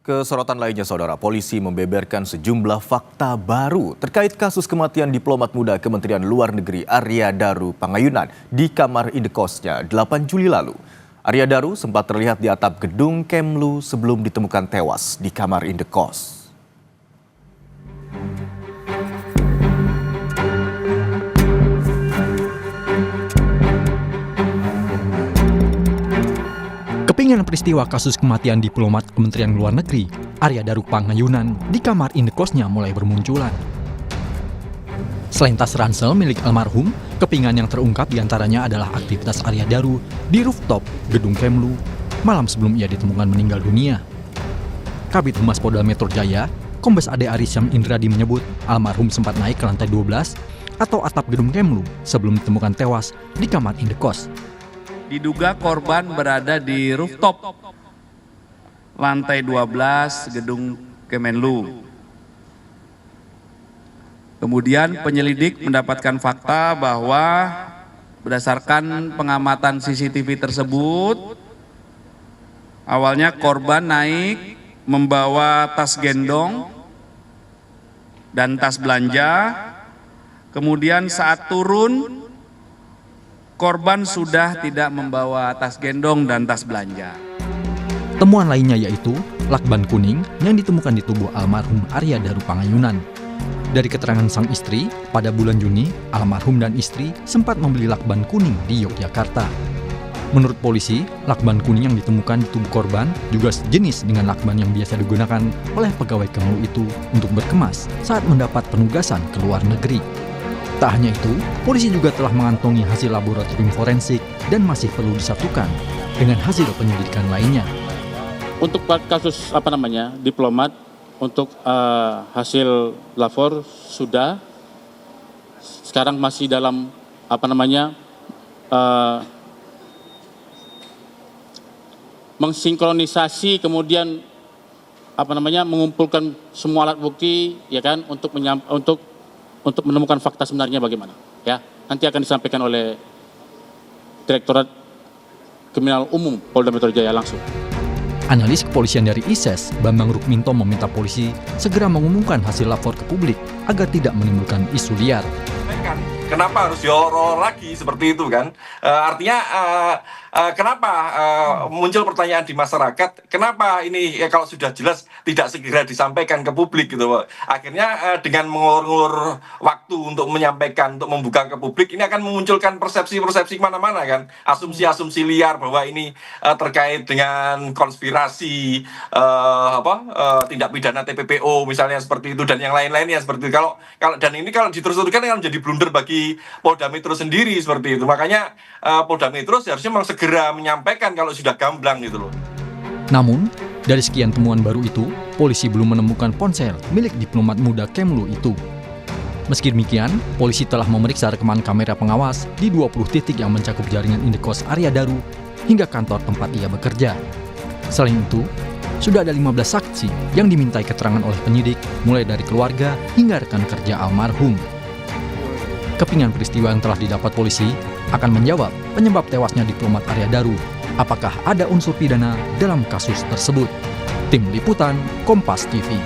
Kesorotan lainnya, Saudara, polisi membeberkan sejumlah fakta baru terkait kasus kematian diplomat muda Kementerian Luar Negeri Arya Daru Pangayunan di kamar indekosnya 8 Juli lalu. Arya Daru sempat terlihat di atap gedung Kemlu sebelum ditemukan tewas di kamar indekos. Kepingan peristiwa kasus kematian diplomat Kementerian Luar Negeri Arya Daru Pangayunan di kamar indekosnya mulai bermunculan. Selain tas ransel milik almarhum, kepingan yang terungkap diantaranya adalah aktivitas Arya Daru di rooftop gedung Kemlu malam sebelum ia ditemukan meninggal dunia. Kabid Humas Polda Metro Jaya, Kombes Ade Arisyam Indradi menyebut almarhum sempat naik ke lantai 12 atau atap gedung Kemlu sebelum ditemukan tewas di kamar indekos. Diduga korban berada di rooftop lantai 12 gedung Kemenlu. Kemudian penyelidik mendapatkan fakta bahwa berdasarkan pengamatan CCTV tersebut, awalnya korban naik membawa tas gendong dan tas belanja. Kemudian saat turun, korban sudah tidak membawa tas gendong dan tas belanja. Temuan lainnya yaitu lakban kuning yang ditemukan di tubuh almarhum Arya Daru Pangayunan. Dari keterangan sang istri, pada bulan Juni, almarhum dan istri sempat membeli lakban kuning di Yogyakarta. Menurut polisi, lakban kuning yang ditemukan di tubuh korban juga sejenis dengan lakban yang biasa digunakan oleh pegawai Kemlu itu untuk berkemas saat mendapat penugasan ke luar negeri. Tak hanya itu, polisi juga telah mengantongi hasil laboratorium forensik dan masih perlu disatukan dengan hasil penyelidikan lainnya. Untuk kasus diplomat, untuk hasil lapor sudah, sekarang masih dalam mensinkronisasi, kemudian mengumpulkan semua alat bukti, ya kan, untuk menemukan fakta sebenarnya bagaimana, ya. Nanti akan disampaikan oleh Direktorat Kriminal Umum Polda Metro Jaya langsung. Analis kepolisian dari ISES, Bambang Rukminto, meminta polisi segera mengumumkan hasil lapor ke publik agar tidak menimbulkan isu liar. Kenapa harus dioror lagi seperti itu kan? Artinya kenapa muncul pertanyaan di masyarakat, kenapa ini kalau sudah jelas tidak segera disampaikan ke publik gitu. Akhirnya dengan mengulur-ulur waktu untuk menyampaikan, untuk membuka ke publik, ini akan memunculkan persepsi-persepsi kemana-mana kan. Asumsi-asumsi liar bahwa ini terkait dengan konspirasi, tindak pidana TPPO misalnya seperti itu, dan yang lain-lainnya seperti itu. Kalau diterus-teruskan akan menjadi blunder bagi Polda Metro sendiri seperti itu. Makanya Polda Metro seharusnya segera menyampaikan kalau sudah gamblang gitu loh. Namun, dari sekian temuan baru itu, polisi belum menemukan ponsel milik diplomat muda Kemlu itu. Meski demikian, polisi telah memeriksa rekaman kamera pengawas di 20 titik yang mencakup jaringan indekos Arya Daru hingga kantor tempat ia bekerja. Selain itu, sudah ada 15 saksi yang dimintai keterangan oleh penyidik, mulai dari keluarga hingga rekan kerja almarhum. Kepingan peristiwa yang telah didapat polisi akan menjawab penyebab tewasnya diplomat Arya Daru. Apakah ada unsur pidana dalam kasus tersebut? Tim Liputan Kompas TV.